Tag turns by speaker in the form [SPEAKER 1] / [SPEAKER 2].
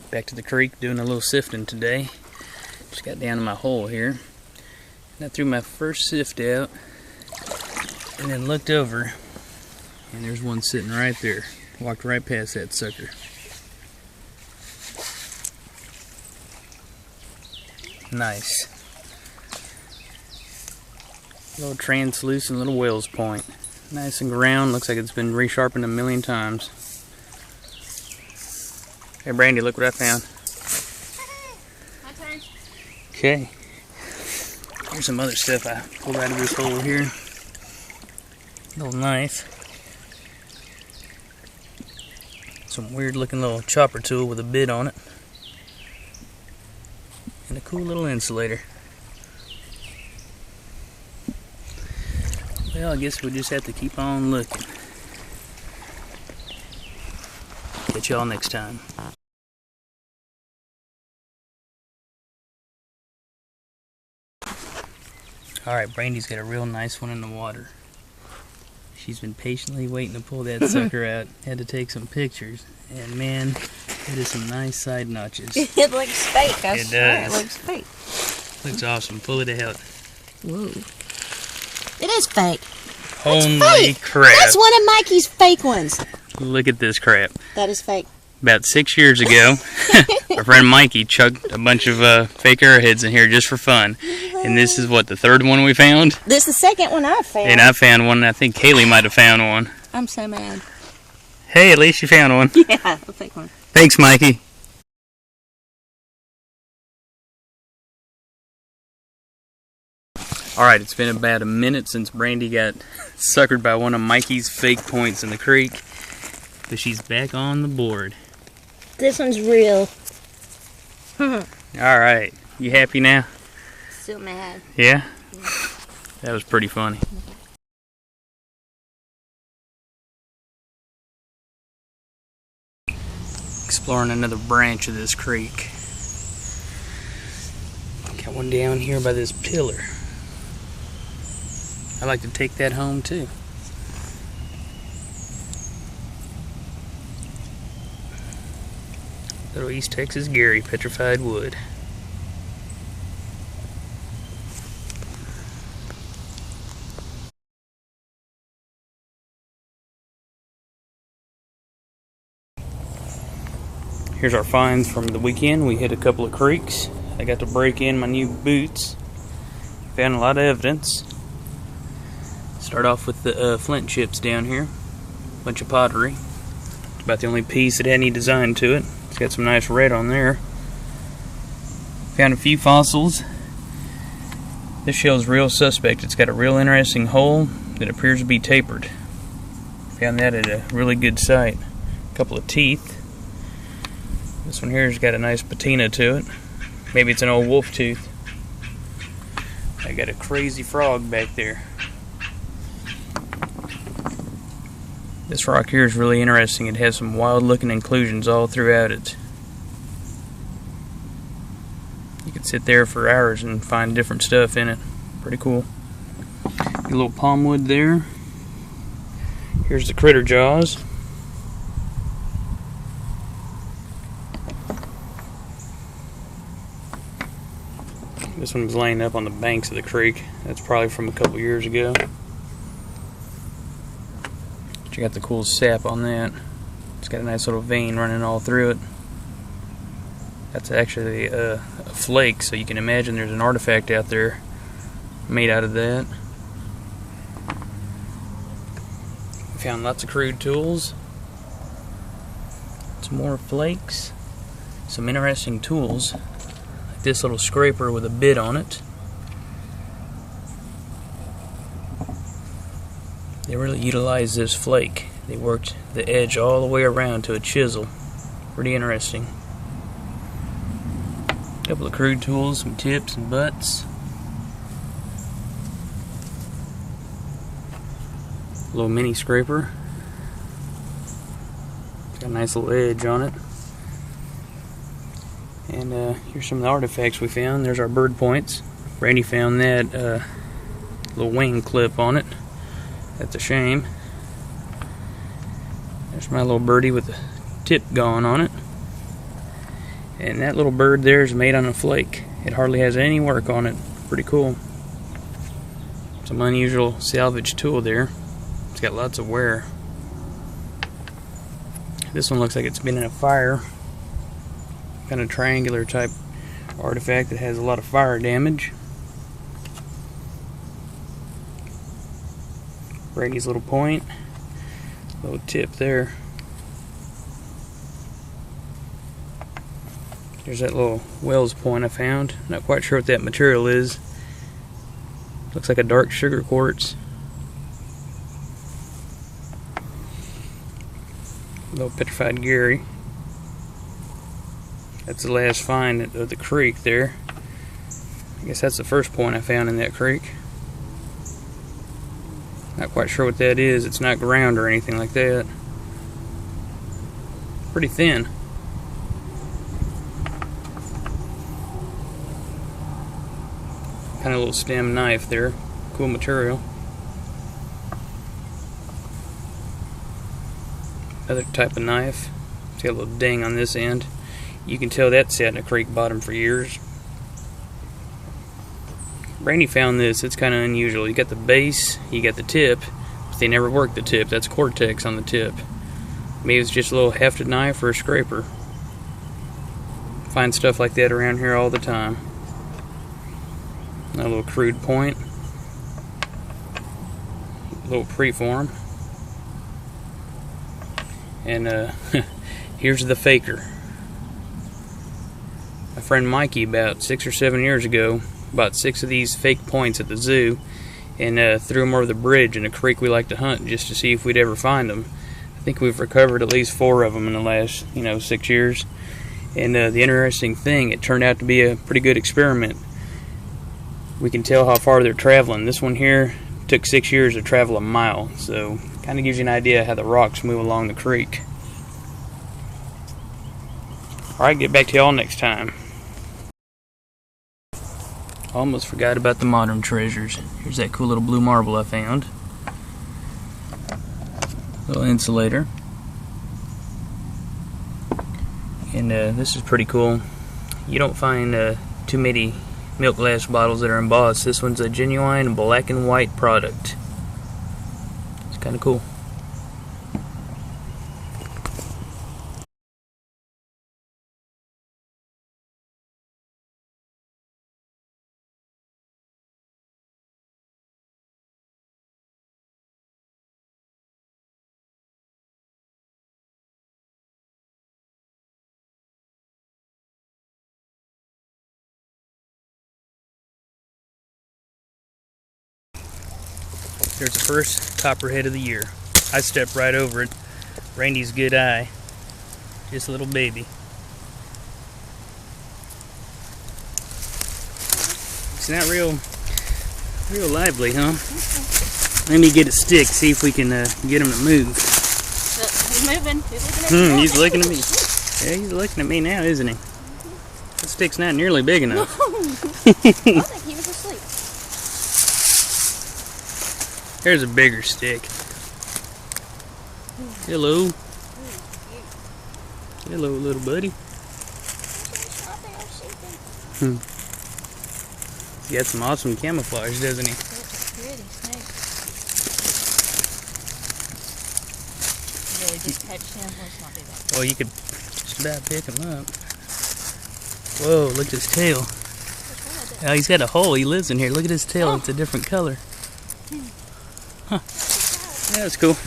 [SPEAKER 1] Back to the creek doing a little sifting today. Just got down to my hole here. And I threw my first sift out and then looked over and there's one sitting right there. Walked right past that sucker. Nice. Little translucent little whale's point. Nice and round, looks like it's been resharpened a million times. Hey Brandy, look what I found.
[SPEAKER 2] My turn.
[SPEAKER 1] Okay. Here's some other stuff I pulled out of this hole here. Little knife. Some weird looking little chopper tool with a bit on it. And a cool little insulator. Well, I guess we'll just have to keep on looking. Catch y'all next time. Alright, Brandy's got a real nice one in the water. She's been patiently waiting to pull that sucker out. Had to take some pictures. And man, it is some nice side notches.
[SPEAKER 2] It looks fake, I
[SPEAKER 1] It
[SPEAKER 2] swear.
[SPEAKER 1] does.
[SPEAKER 2] It looks fake.
[SPEAKER 1] Looks awesome. Pull it out.
[SPEAKER 2] Whoa. It is fake.
[SPEAKER 1] Holy
[SPEAKER 2] fake.
[SPEAKER 1] crap.
[SPEAKER 2] That's one of Mikey's fake ones.
[SPEAKER 1] Look at this crap.
[SPEAKER 2] That is fake.
[SPEAKER 1] About 6 years ago, our friend Mikey chucked a bunch of fake arrowheads in here just for fun. And this is what, the third one we found?
[SPEAKER 2] This is the second one I found.
[SPEAKER 1] And I found one, I think Kaylee might have found one.
[SPEAKER 2] I'm so mad.
[SPEAKER 1] Hey, at least you found one.
[SPEAKER 2] Yeah, a fake one.
[SPEAKER 1] Thanks, Mikey. Alright, it's been about a minute since Brandy got suckered by one of Mikey's fake points in the creek. But she's back on the board.
[SPEAKER 2] This one's real.
[SPEAKER 1] Alright, you happy now?
[SPEAKER 2] Still mad.
[SPEAKER 1] Yeah? That was pretty funny. Exploring another branch of this creek. Got one down here by this pillar. I like to take that home too. Little East Texas Gary petrified wood. Here's our finds from the weekend. We hit a couple of creeks. I got to break in my new boots. Found a lot of evidence. Start off with the flint chips down here. Bunch of pottery. It's about the only piece that had any design to it. It's got some nice red on there. Found a few fossils. This shell's real suspect. It's got a real interesting hole that appears to be tapered. Found that at a really good site. A couple of teeth. This one here's got a nice patina to it. Maybe it's an old wolf tooth. I got a crazy frog back there. This rock here is really interesting. It has some wild looking inclusions all throughout it. You could sit there for hours and find different stuff in it. Pretty cool. A little palm wood there. Here's the critter jaws. This one was laying up on the banks of the creek. That's probably from a couple years ago. You got the cool sap on that. It's got a nice little vein running all through it. That's actually a flake, so you can imagine there's an artifact out there made out of that. We found lots of crude tools. Some more flakes. Some interesting tools. Like this little scraper with a bit on it. They really utilized this flake. They worked the edge all the way around to a chisel. Pretty interesting. A couple of crude tools, some tips and butts. A little mini scraper. It's got a nice little edge on it. And here's some of the artifacts we found. There's our bird points. Brandy found that little wing clip on it. That's a shame. There's my little birdie with the tip gone on it. And that little bird there is made on a flake. It hardly has any work on it. Pretty cool. Some unusual salvage tool there. It's got lots of wear. This one looks like it's been in a fire. Kind of triangular type artifact that has a lot of fire damage. Brady's little point. Little tip there. There's that little Wells point I found. Not quite sure what that material is. Looks like a dark sugar quartz. Little petrified Gary. That's the last find of the creek there. I guess that's the first point I found in that creek. Not quite sure what that is. It's not ground or anything like that. Pretty thin. Kind of little stem knife there. Cool material. Another type of knife. It's got a little ding on this end. You can tell that sat in a creek bottom for years. Brandy found this. It's kind of unusual. You got the base, you got the tip, but they never worked the tip. That's cortex on the tip. Maybe it's just a little hefted knife or a scraper. Find stuff like that around here all the time. A little crude point. A little preform. And here's the faker. My friend Mikey, about 6 or 7 years ago, bought 6 of these fake points at the zoo and threw them over the bridge in a creek we like to hunt just to see if we'd ever find them. I think we've recovered at least 4 of them in the last 6 years. And the interesting thing, it turned out to be a pretty good experiment. We can tell how far they're traveling. This one here took 6 years to travel a mile, so kind of gives you an idea how the rocks move along the creek. Alright, get back to y'all next time. Almost forgot about the modern treasures. Here's that cool little blue marble I found. Little insulator. And this is pretty cool. You don't find too many milk glass bottles that are embossed. This one's a genuine black and white product. It's kind of cool. There's the first copperhead of the year. I stepped right over it. Randy's good eye. Just a little baby. It's not real lively, huh? Let me get a stick, see if we can get him to move.
[SPEAKER 2] He's moving. He's looking at me.
[SPEAKER 1] He's looking at me. Yeah, he's looking at me now, isn't he? The stick's not nearly big enough.
[SPEAKER 2] I think he was asleep.
[SPEAKER 1] There's a bigger stick. Hello. Hello, little buddy. He's got some awesome camouflage, doesn't he?
[SPEAKER 2] It's pretty snake. Really just touch him. Let's not do that.
[SPEAKER 1] Well, you could just about pick him up. Whoa, look at his tail. Oh, he's got a hole. He lives in here. Look at his tail. It's a different color. Huh. Yeah, that's cool.